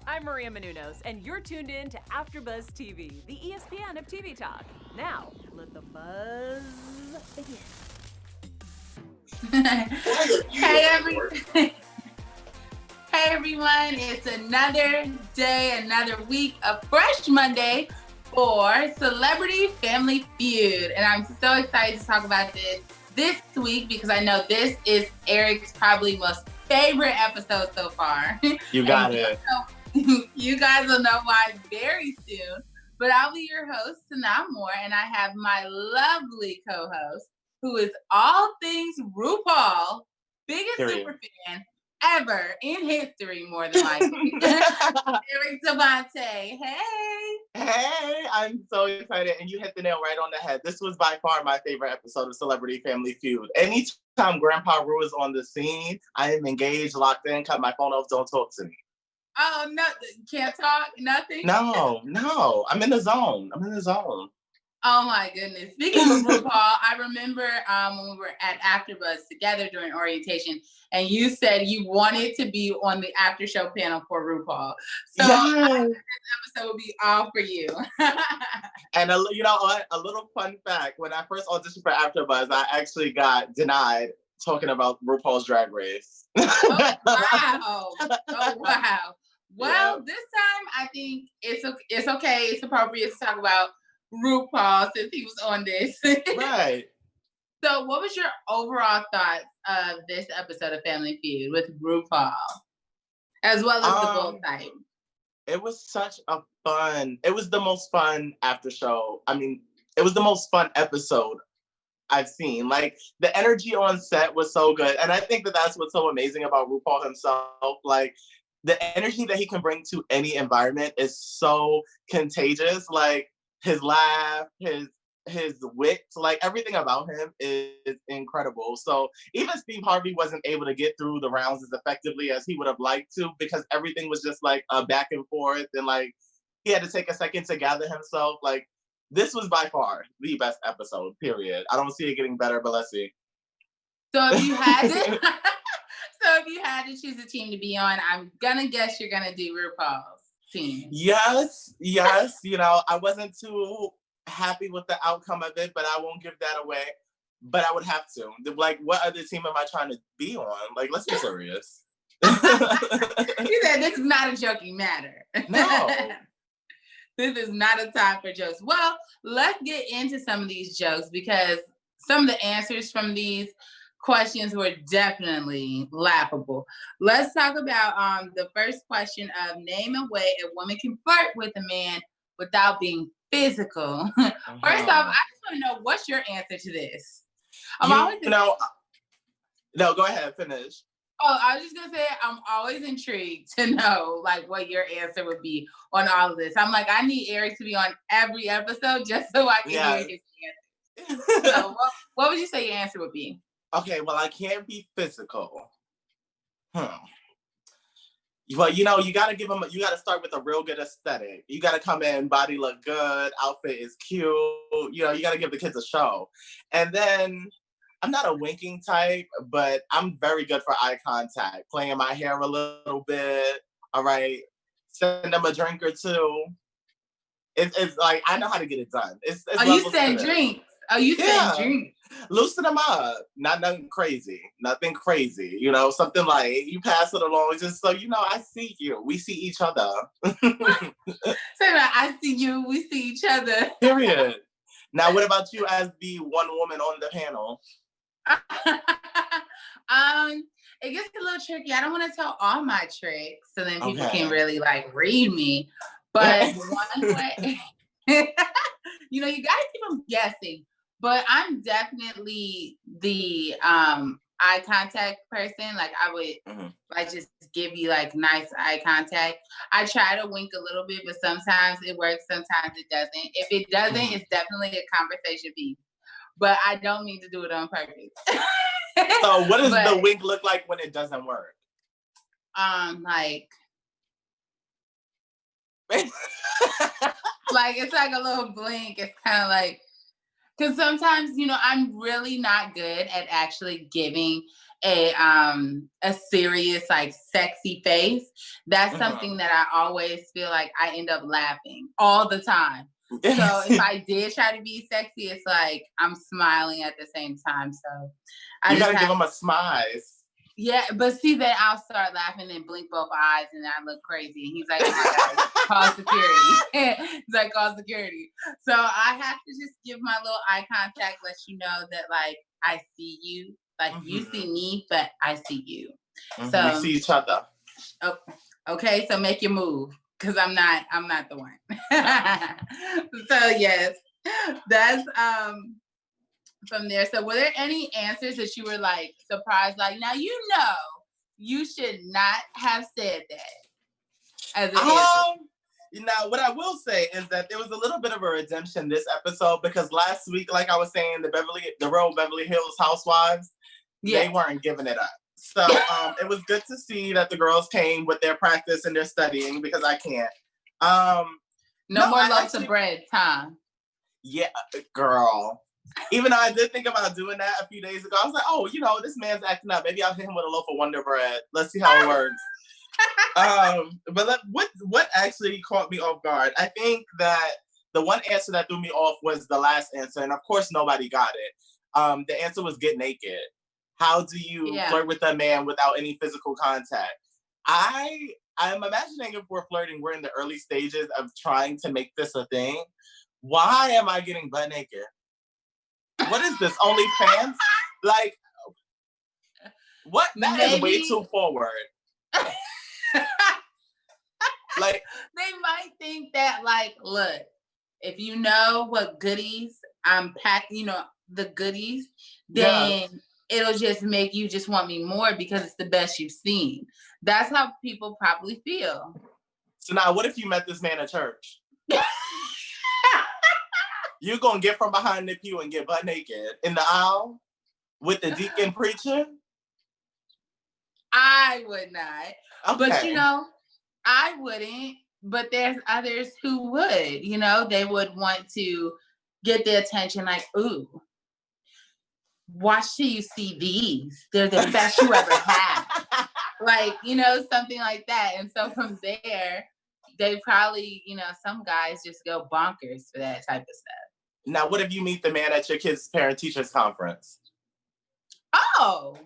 I'm Maria Menounos, and you're tuned in to AfterBuzz TV, the ESPN of TV talk. Now, let the buzz begin. hey, hey everyone, it's another day, another week, a fresh Monday for Celebrity Family Feud. And I'm so excited to talk about this week because I know this is Eric's probably most favorite episode so far. You got it. You guys will know why very soon. But I'll be your host, Sanaa Moore, and I have my lovely co-host, who is all things RuPaul, biggest super fan ever in history, more than likely. Eric Devante. Hey, I'm so excited. And you hit the nail right on the head. This was by far my favorite episode of Celebrity Family Feud. Anytime Grandpa Ru is on the scene, I am engaged, locked in, cut my phone off, don't talk to me. Oh, no, can't talk, nothing? No, I'm in the zone. Oh my goodness. Speaking of RuPaul, I remember when we were at AfterBuzz together during orientation, and you said you wanted to be on the after show panel for RuPaul. So yes. This episode will be all for you. And you know what? A little fun fact, when I first auditioned for AfterBuzz, I actually got denied talking about RuPaul's Drag Race. Oh, wow. Well, This time I think it's okay. It's appropriate to talk about RuPaul since he was on this. Right. So what was your overall thoughts of this episode of Family Feud with RuPaul, as well as the bullfight? It was it was the most fun after show. I mean, it was the most fun episode I've seen. Like, the energy on set was so good. And I think that that's what's so amazing about RuPaul himself. Like, the energy that he can bring to any environment is so contagious. Like, his laugh, his wit, like everything about him is incredible. So even Steve Harvey wasn't able to get through the rounds as effectively as he would have liked to, because everything was just like a back and forth, and like he had to take a second to gather himself. Like, this was by far the best episode, period. I don't see it getting better, but let's see. So if you had to if you had to choose a team to be on, I'm gonna guess you're gonna do RuPaul's team. Yes. You know, I wasn't too happy with the outcome of it, but I won't give that away. But I would have to. Like, what other team am I trying to be on? Like, let's be serious. You said this is not a joking matter. No. This is not a time for jokes. Well, let's get into some of these jokes, because some of the answers from these questions were definitely laughable. Let's talk about the first question of name a way a woman can flirt with a man without being physical. First off, I just want to know, what's your answer to this? No, go ahead, finish. Oh, I was just gonna say, I'm always intrigued to know like what your answer would be on all of this. I'm like, I need Eric to be on every episode just so I can hear his answer. So what would you say your answer would be? Okay, well, I can't be physical. Well, you know, you gotta start with a real good aesthetic. You gotta come in, body look good, outfit is cute. You know, you gotta give the kids a show. And then, I'm not a winking type, but I'm very good for eye contact, playing my hair a little bit. All right, send them a drink or two. It's like, I know how to get it done. You said drinks. Oh, you said drinks. Loosen them up. Nothing crazy. You know, something like, you pass it along just so you know, I see you. We see each other. Say that, I see you. We see each other. Period. Now, what about you as the one woman on the panel? It gets a little tricky. I don't want to tell all my tricks, so then people can really like read me. But one way, you know, you gotta keep them guessing. But I'm definitely the eye contact person. Like, I would like just give you like nice eye contact. I try to wink a little bit, but sometimes it works, sometimes it doesn't. If it doesn't, it's definitely a conversation piece. But I don't mean to do it on purpose. So what does the wink look like when it doesn't work? Like like it's like a little blink. It's kind of like, Because sometimes, I'm really not good at actually giving a serious, like, sexy face. That's something that I always feel like I end up laughing all the time. So if I did try to be sexy, it's like I'm smiling at the same time. So you gotta give him a smile. Yeah, but see that I'll start laughing and blink both eyes and I look crazy. And he's like, oh my God, call security. He's like, call security. So I have to just give my little eye contact, let you know that, like, I see you. Like, you see me, but I see you. So we see each other. Oh, okay, so make your move. Because I'm not the one. So yes, that's from there. So were there any answers that you were like surprised, like, now you should not have said that as an answer? Now, what I will say is that there was a little bit of a redemption this episode, because last week, like I was saying, the Real Beverly Hills Housewives, they weren't giving it up. So it was good to see that the girls came with their practice and their studying, because I can't. No more loaves of bread, huh? Yeah, girl. Even though I did think about doing that a few days ago, I was like, oh, this man's acting up. Maybe I'll hit him with a loaf of Wonder Bread. Let's see how it works. But what actually caught me off guard? I think that the one answer that threw me off was the last answer, and of course nobody got it. The answer was get naked. How do you flirt with a man without any physical contact? I'm imagining if we're flirting, we're in the early stages of trying to make this a thing. Why am I getting butt naked? What is this? OnlyFans? Like, what? That is way too forward. Like, they might think that, like, look, if you know what goodies I'm packing, the goodies, then it'll just make you just want me more because it's the best you've seen. That's how people probably feel. So now, what if you met this man at church? You gonna get from behind the pew and get butt naked in the aisle with the deacon preaching? I would not. Okay. But I wouldn't. But there's others who would. They would want to get the attention, like, ooh, watch till you see these. They're the best you ever had. Like, something like that. And so from there, they probably, some guys just go bonkers for that type of stuff. Now, what if you meet the man at your kid's parent-teachers conference? Oh.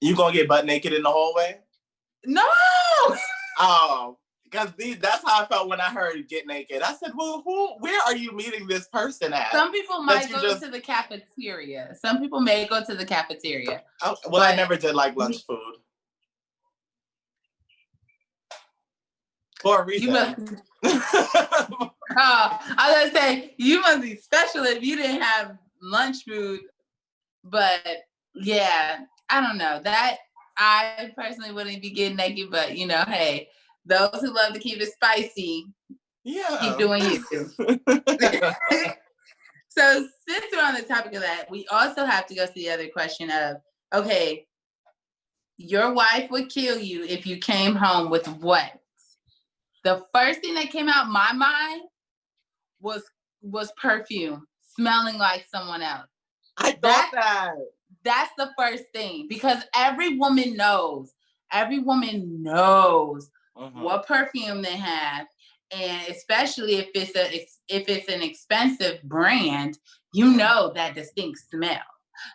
You gonna get butt naked in the hallway? No! Oh, because that's how I felt when I heard get naked. I said, well, where are you meeting this person at? Some people might go to the cafeteria. Some people may go to the cafeteria. Oh, well, I never did like lunch food. For a reason. I was gonna say, you must be special if you didn't have lunch food. But yeah, I don't know. That I personally wouldn't be getting naked, but hey, those who love to keep it spicy, keep doing you. So since we're on the topic of that, we also have to go to the other question of, okay, your wife would kill you if you came home with what? The first thing that came out my mind was perfume, smelling like someone else. I thought that. That's the first thing, because every woman knows what perfume they have, and especially if it's an expensive brand, that distinct smell.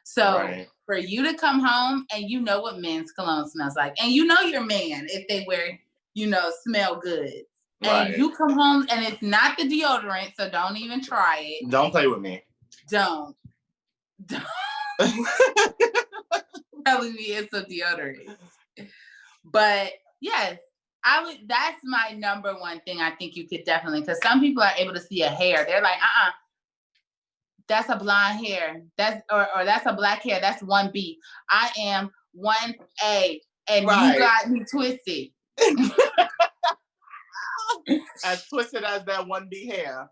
So for you to come home and what men's cologne smells like, and your man if they wear smell good, and you come home and it's not the deodorant, so don't even try it. Don't play with me. Don't. Telling me it's a deodorant. But yes, that's my number one thing. I think you could definitely, because some people are able to see a hair. They're like, that's a blonde hair. That's or that's a black hair. That's 1B. I am 1A, and you got me twisted. As twisted as that 1B hair.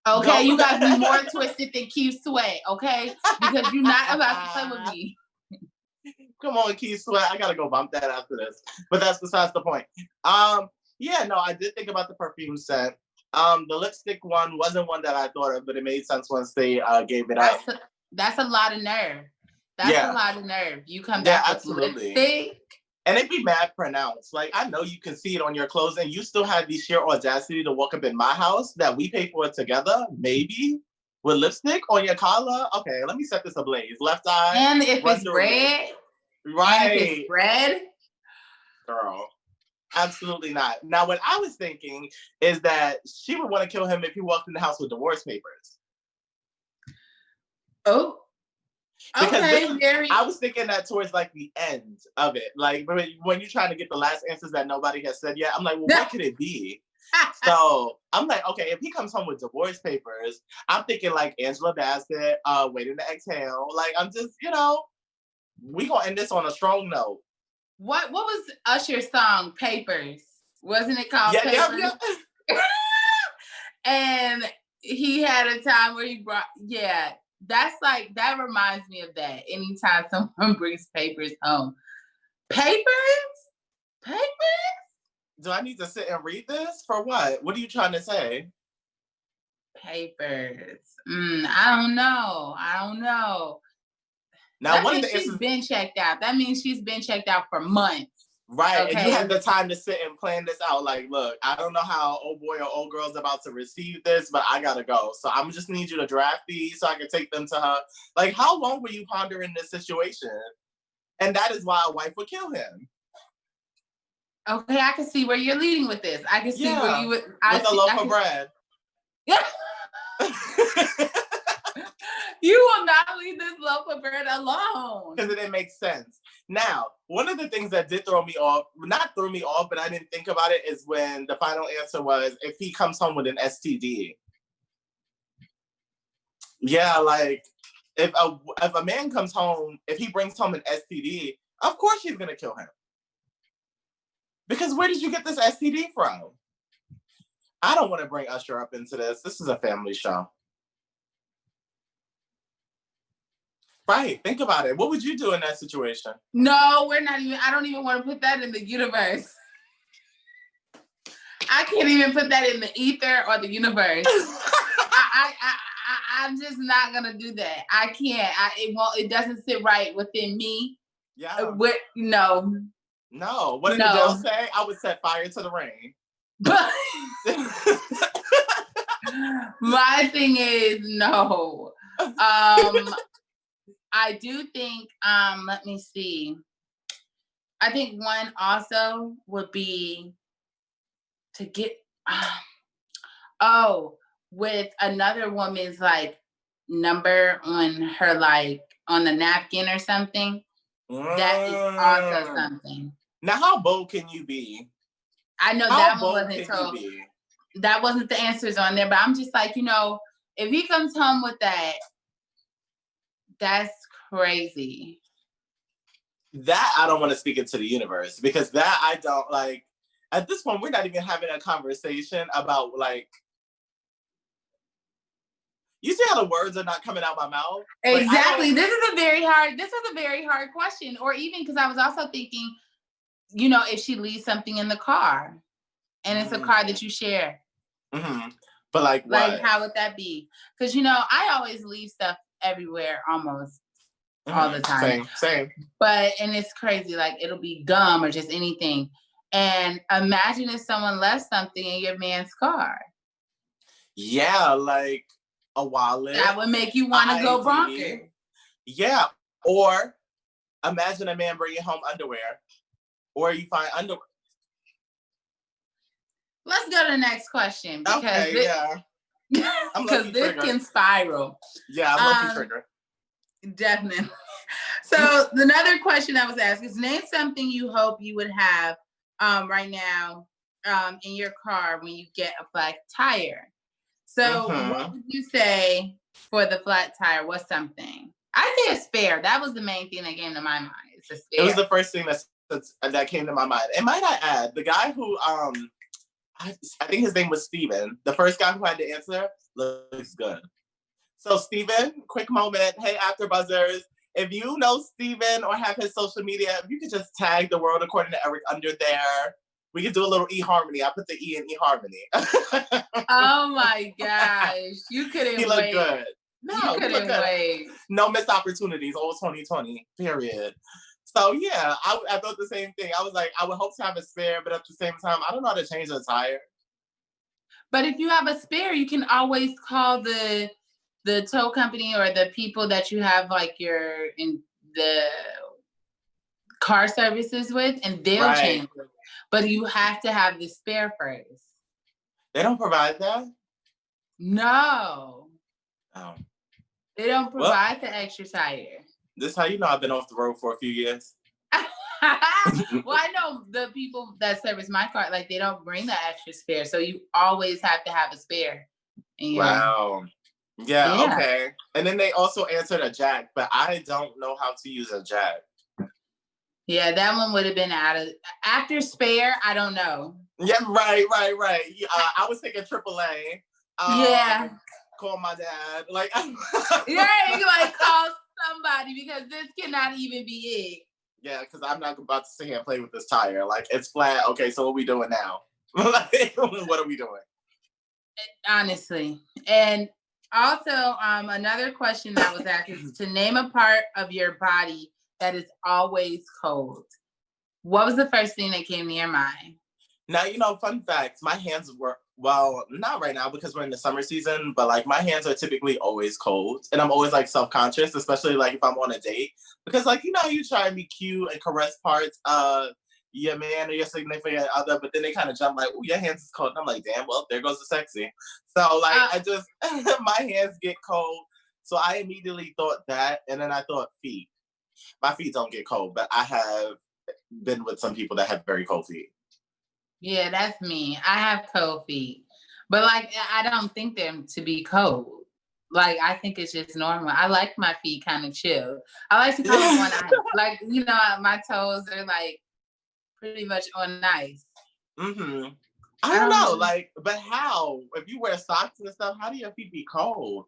Okay, you got me more twisted than Keith Sweat, okay? Because you're not about to play with me. Come on, Keith Sweat. I gotta go bump that after this. But that's besides the point. I did think about the perfume scent. The lipstick one wasn't one that I thought of, but it made sense once they gave it up. That's a lot of nerve. That's a lot of nerve. You come back with lipstick. And it be mad pronounced. Like, I know you can see it on your clothes, and you still have the sheer audacity to walk up in my house that we pay for it together, maybe, with lipstick on your collar. Okay, let me set this ablaze. Left eye. And if it's red. Right. And if it's red. Girl. Absolutely not. Now, what I was thinking is that she would want to kill him if he walked in the house with divorce papers. Oh. Because okay, I was thinking that towards like the end of it. Like when you're trying to get the last answers that nobody has said yet, I'm like, well, what could it be? So I'm like, okay, if he comes home with divorce papers, I'm thinking like Angela Bassett, Waiting to Exhale. Like, I'm just, we gonna end this on a strong note. What was Usher's song, Papers? Wasn't it called Papers? Yeah. And he had a time where he brought, that's like, that reminds me of that. Anytime someone brings papers home. Papers? Papers? Do I need to sit and read this? For what? What are you trying to say? Papers. I don't know. Now, that means she's been checked out. That means she's been checked out for months. Right. Okay. And you had the time to sit and plan this out. Like, look, I don't know how old boy or old girl's about to receive this, but I gotta go. So I'm just need you to draft these so I can take them to her. Like, how long were you pondering this situation? And that is why a wife would kill him. Okay, I can see where you're leading with this. I can see where you would. With a loaf of bread. Yeah. You will not leave this loaf of bread alone. Because it didn't make sense. Now, one of the things that did throw me off, not threw me off, but I didn't think about it, is when the final answer was, if he comes home with an STD. Yeah, like, if a man comes home, if he brings home an STD, of course she's going to kill him. Because where did you get this STD from? I don't want to bring Usher up into this. This is a family show. Right. Think about it. What would you do in that situation? No, I don't even want to put that in the universe. I can't even put that in the ether or the universe. I'm just not going to do that. I can't. It doesn't sit right within me. Yeah. No. No. What did Adele say? I would set fire to the rain. My thing is no. I do think, let me see. I think one also would be to get, with another woman's like number on her, like on the napkin or something. That is also something. Now, how bold can you be? I know that one wasn't told. That wasn't the answers on there, but I'm just like, if he comes home with that, that's crazy. That I don't want to speak into the universe, because that I don't like. At this point, we're not even having a conversation about like. You see how the words are not coming out my mouth? Exactly. Like, this was a very hard question. Or even because I was also thinking, if she leaves something in the car, and it's a car that you share. Mm-hmm. But like what? Like, how would that be? Because I always leave stuff everywhere almost all the time. Same. And it's crazy. Like, it'll be gum or just anything. And imagine if someone left something in your man's car. Yeah, like a wallet. That would make you want to go bonkers. Yeah. Or imagine a man bringing home underwear. Or you find underwear. Let's go to the next question. Because because this can spiral. Yeah, I'm lucky trigger. Definitely. So another question I was asked is, name something you hope you would have right now in your car when you get a flat tire. So what would you say for the flat tire? What's something? I say a spare. That was the main thing that came to my mind. It's a spare. It was the first thing that came to my mind. And might I add, the guy who I think his name was Steven. The first guy who had to answer looks good. So Steven, quick moment. Hey, AfterBuzzers. If you know Steven or have his social media, if you could just tag the world according to Eric under there. We could do a little eHarmony. I put the E in eHarmony. Oh my gosh. You couldn't He looked good. No, No, you couldn't wait. No missed opportunities. Old 2020, period. So yeah, I thought the same thing. I was like, I would hope to have a spare, but at the same time, I don't know how to change a tire. But if you have a spare, you can always call the tow company or the people that you have like your in the car services with, and they'll change it. But you have to have the spare first. They don't provide that? No. Oh. They don't provide the extra tire. This is how you know I've been off the road for a few years. Well, I know the people that service my car, like they don't bring the extra spare. So you always have to have a spare. Wow. Yeah, okay. And then they also answered a jack, but I don't know how to use a jack. Yeah, that one would have been after spare. I don't know. Yeah, right. I was thinking AAA. Call my dad. Like, yeah, you like call somebody because this cannot even be it. Yeah, because I'm not about to sit here and play with this tire. Like, it's flat. Okay, so what are we doing now? Like, what are we doing? Honestly. And also, another question that was asked is to name a part of your body that is always cold. What was the first thing that came to your mind? Now, fun fact, my hands were, well, not right now because we're in the summer season, but like my hands are typically always cold. And I'm always like self-conscious, especially like if I'm on a date. Because like, you try and be cute and caress parts of your man or your significant other, but then they kind of jump like, oh, your hands is cold. And I'm like, damn, well, there goes the sexy. So like, I just, my hands get cold. So I immediately thought that. And then I thought feet. My feet don't get cold, but I have been with some people that have very cold feet. Yeah, that's me. I have cold feet. But like, I don't think them to be cold. Like, I think it's just normal. I like my feet kind of chill. I like to call them on ice. Like, my toes are like pretty much on ice. Mm-hmm. I don't know. Like, but how? If you wear socks and stuff, how do your feet be cold?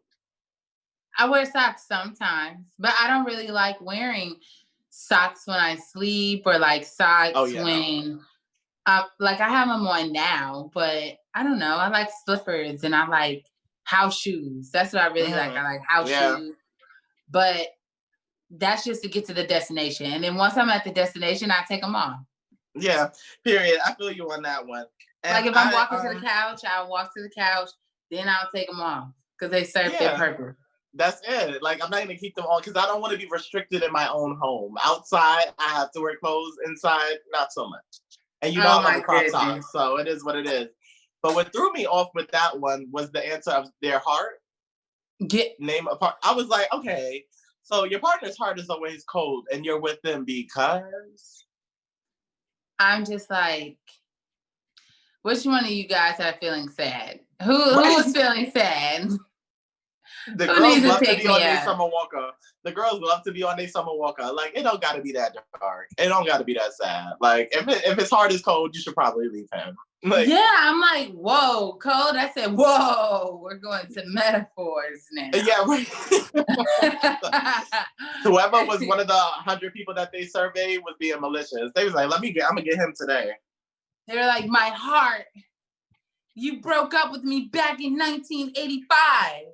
I wear socks sometimes, but I don't really like wearing socks when I sleep or like socks when... like I have them on now, but I don't know. I like slippers and I like house shoes. That's what I really like. I like house shoes. But that's just to get to the destination. And then once I'm at the destination, I take them off. Yeah, period. I feel you on that one. And like if I'm walking to the couch, I'll walk to the couch, then I'll take them off because they serve their purpose. That's it. Like, I'm not going to keep them on because I don't want to be restricted in my own home. Outside, I have to wear clothes. Inside, not so much. And I love a crop top, so it is what it is. But what threw me off with that one was the answer of their heart. Name a part. I was like, okay, so your partner's heart is always cold, and you're with them because... I'm just like, which one of you guys are feeling sad? Who is feeling sad? The girls love to be on their summer walker. The girls love to be on their summer walker. Like, it don't gotta be that dark. It don't gotta be that sad. Like, if his heart is cold, you should probably leave him. Like, yeah, I'm like, whoa, cold. I said, whoa, we're going to metaphors now. Yeah, right. Whoever was one of the 100 people that they surveyed was being malicious. They was like, I'm gonna get him today. They were like, my heart. You broke up with me back in 1985.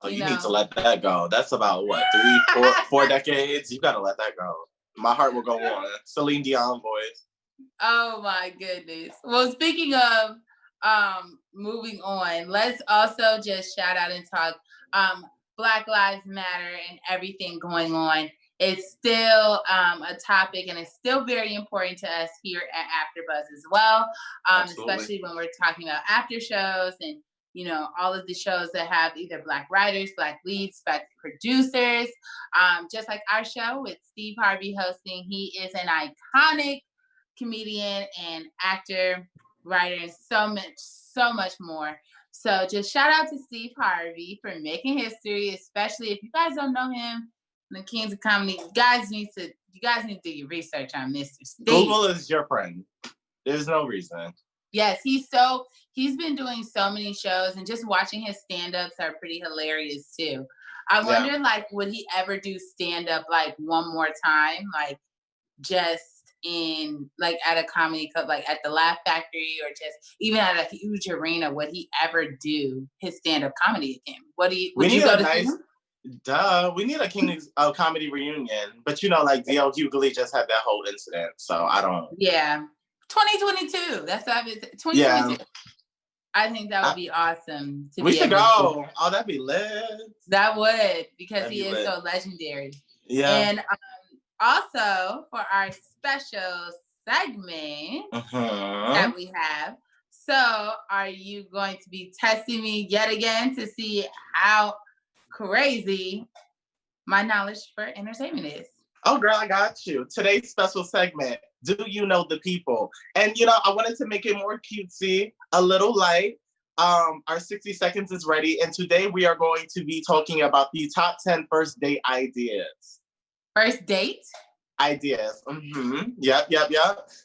Oh, you need to let that go. That's about what, 4 decades? You gotta let that go. My heart will go on. Celine Dion voice. Oh my goodness. Well, speaking of moving on, let's also just shout out and talk Black Lives Matter and everything going on. It's still a topic and it's still very important to us here at AfterBuzz as well, especially when we're talking about after shows and all of the shows that have either Black writers, Black leads, Black producers, just like our show with Steve Harvey hosting. He is an iconic comedian and actor, writer, and so much more. So just shout out to Steve Harvey for making history, especially if you guys don't know him, the Kings of Comedy. You guys need to do your research on Mr. Steve. Google is your friend. There's no reason. Yes, he's been doing so many shows, and just watching his stand-ups are pretty hilarious too. I wonder, like, would he ever do stand-up like one more time, like just in like at a comedy club, like at the Laugh Factory or just even at a huge arena, would he ever do his stand-up comedy again? Would you go to see him? Duh, we need a King's comedy reunion. But you know, like D.L. Hughley just had that whole incident, so I don't. Yeah, 2022. That's what I've been. 2022. Yeah. I think that would be awesome. We should go. Oh, that'd be lit. That would, because he is so legendary. Yeah. And also for our special segment that we have. So, are you going to be testing me yet again to see how crazy my knowledge for entertainment is? Oh, girl, I got you. Today's special segment, Do You Know the People? And, you know, I wanted to make it more cutesy, a little light. Our 60 seconds is ready. And today we are going to be talking about the top 10 first date ideas. First date? Ideas. Mm-hmm. Yep.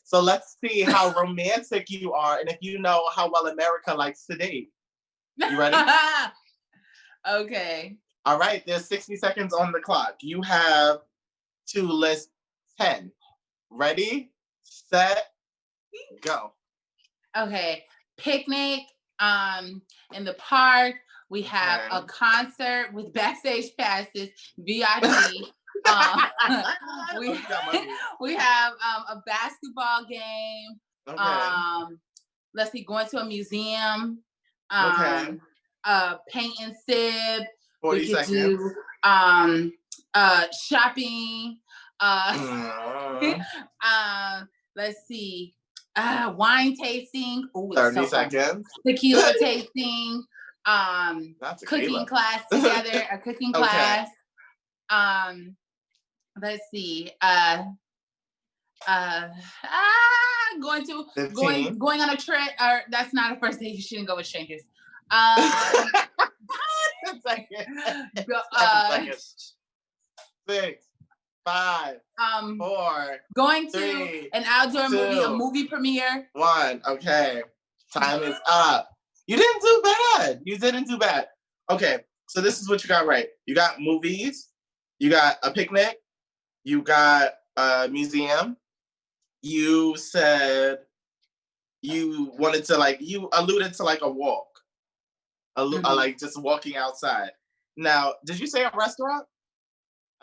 So let's see how romantic you are and if you know how well America likes to date. You ready? Okay. All right. There's 60 seconds on the clock. You have to list 10. Ready, set, go. Okay. Picnic in the park. We have a concert with backstage passes, VIP. We have a basketball game. Okay. Let's see, going to a museum. Paint and sip. 40 we could seconds. do shopping. Let's see. Wine tasting. Ooh, 30 seconds. Tequila tasting. Cooking class together. A cooking class. Let's see. Going on a trip. Or that's not a first date. You shouldn't go with strangers. 10 seconds. 6, 5, 4. Going 3, to an outdoor 2, movie, a movie premiere. 1. Okay. Time is up. You didn't do bad. Okay. So this is what you got right. You got movies. You got a picnic. You got a museum. You said you wanted to you alluded to like a walk. Like just walking outside. Now, did you say a restaurant?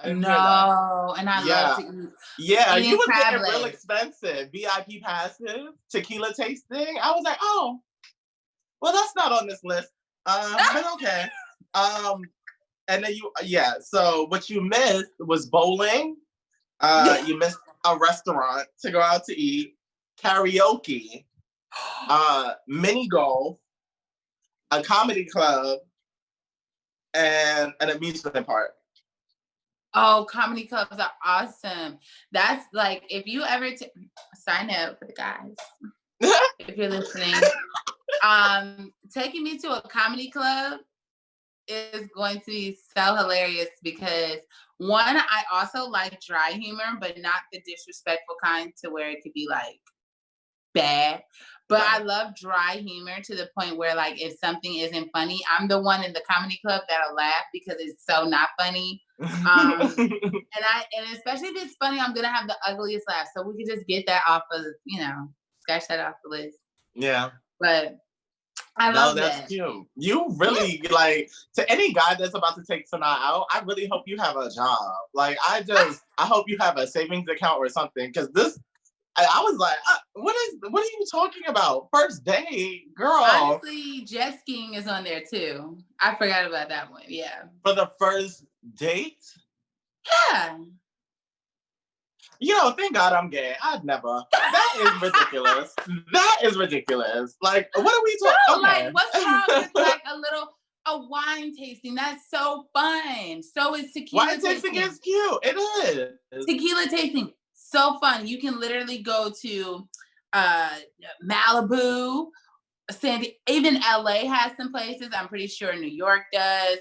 No, and I love to eat. Yeah, you was getting real expensive. VIP passes, tequila tasting. I was like, oh, well, that's not on this list. But okay. And then so what you missed was bowling. You missed a restaurant to go out to eat, karaoke, mini golf, a comedy club, and an amusement park. Oh, comedy clubs are awesome. That's like, if you ever sign up for the guys, if you're listening, taking me to a comedy club is going to be so hilarious because one, I also like dry humor, but not the disrespectful kind to where it could be like bad. But I love dry humor to the point where, like, if something isn't funny, I'm the one in the comedy club that'll laugh because it's so not funny. And especially if it's funny, I'm gonna have the ugliest laugh. So we could just get that off of, scratch that off the list. Yeah. But I love that's that. Cute. You really to any guy that's about to take Sanaa out, I really hope you have a job. Like, I hope you have a savings account or something, because this. I was like, what are you talking about? First date, girl. Honestly, jet skiing is on there too. I forgot about that one. Yeah. For the first date? Yeah. Thank God I'm gay. I'd never. That is ridiculous. Like, what are we talking about? Like, what's wrong with like a wine tasting? That's so fun. So is tequila tasting. Wine tasting is cute. It is. Tequila tasting. So fun. You can literally go to Malibu, even LA has some places. I'm pretty sure New York does,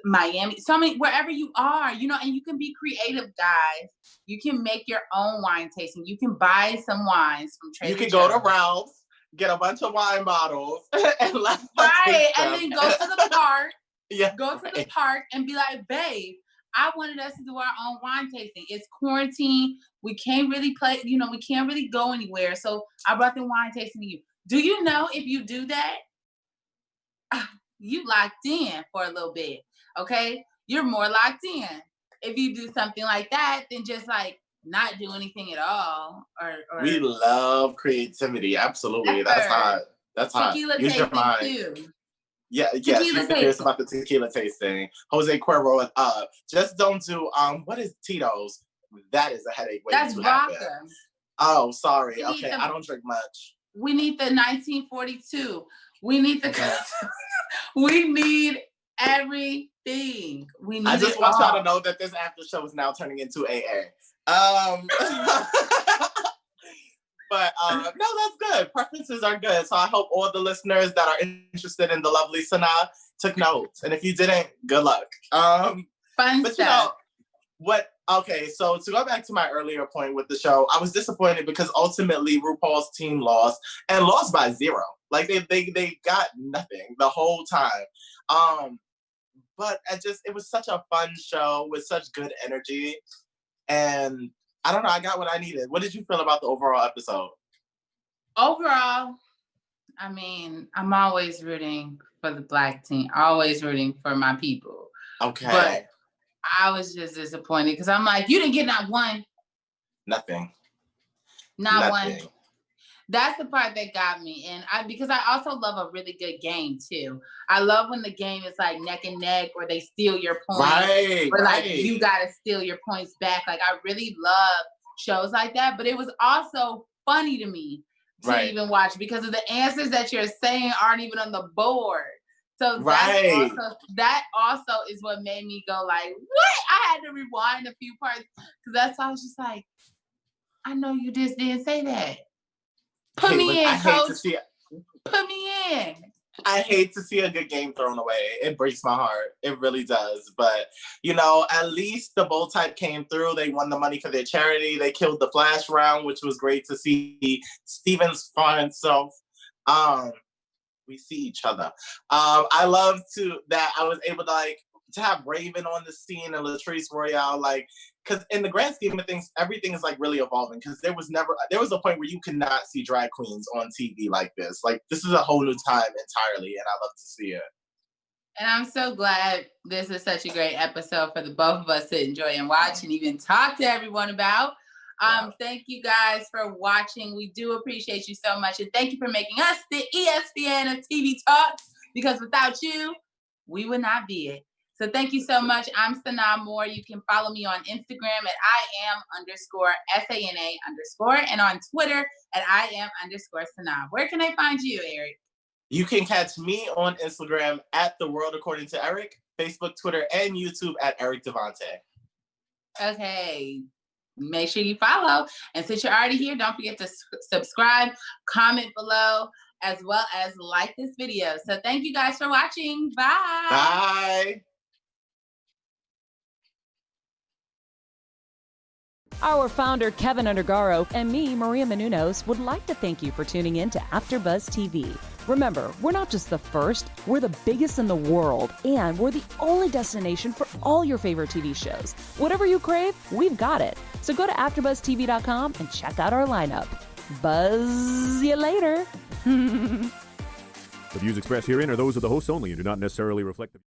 Miami, so many, wherever you are, and you can be creative, guys. You can make your own wine tasting. You can buy some wines from Trader Joe's. You can go to Ralph's, get a bunch of wine bottles, and let's and then go to the park. Yeah. Go to the park and be like, babe, I wanted us to do our own wine tasting. It's quarantine. We can't really play, we can't really go anywhere. So I brought the wine tasting to you. Do you know if you do that, you locked in for a little bit, okay? You're more locked in if you do something like that than just like not do anything at all. Or we love creativity. Absolutely. That's hot. That's hot. Tequila Use your mind. too. Yeah, yes, you're serious about the tequila tasting. Jose Cuervo, just don't do what is Tito's? That is a headache. That's vodka. Oh, sorry. Okay, I don't drink much. We need the 1942. We need the we need everything. We need I just want y'all to know that this after show is now turning into AA. But no, that's good. Preferences are good. So I hope all the listeners that are interested in the lovely Sana took notes. And if you didn't, good luck. Fun stuff. Okay, so to go back to my earlier point with the show, I was disappointed because ultimately RuPaul's team lost and lost by 0. Like they got nothing the whole time. But it was such a fun show with such good energy. And I don't know, I got what I needed. What did you feel about the overall episode? Overall, I mean, I'm always rooting for the Black team, always rooting for my people. Okay. But I was just disappointed because I'm like, you didn't get not one. Nothing. Not one. That's the part that got me. And because I also love a really good game too. I love when the game is like neck and neck or they steal your points. Right. Or like you gotta steal your points back. Like I really love shows like that. But it was also funny to me to even watch because of the answers that you're saying aren't even on the board. So that also is what made me go like, what? I had to rewind a few parts because that's why I was just like, I know you just didn't say that. Put me in, coach. Put me in. I hate to see a good game thrown away. It breaks my heart. It really does. But, at least the bold type came through. They won the money for their charity. They killed the flash round, which was great to see Steven's fun self. We see each other. I love that I was able to have Raven on the scene and Latrice Royale, because in the grand scheme of things, everything is really evolving. Because there was a point where you could not see drag queens on TV like this. This is a whole new time entirely, and I love to see it. And I'm so glad this is such a great episode for the both of us to enjoy and watch and even talk to everyone about. Thank you guys for watching. We do appreciate you so much. And thank you for making us the ESPN of TV Talk, because without you, we would not be it. So thank you so much. I'm Sana Moore. You can follow me on Instagram at IAM_SANA_ and on Twitter at IAM_Sana. Where can I find you, Eric? You can catch me on Instagram at The World According to Eric, Facebook, Twitter, and YouTube at Eric Devante. Okay. Make sure you follow. And since you're already here, don't forget to subscribe, comment below, as well as like this video. So thank you guys for watching. Bye. Bye. Our founder, Keven Undergaro, and me, Maria Menounos, would like to thank you for tuning in to AfterBuzz TV. Remember, we're not just the first, we're the biggest in the world, and we're the only destination for all your favorite TV shows. Whatever you crave, we've got it. So go to AfterBuzzTV.com and check out our lineup. Buzz you later. The views expressed herein are those of the hosts only and do not necessarily reflect the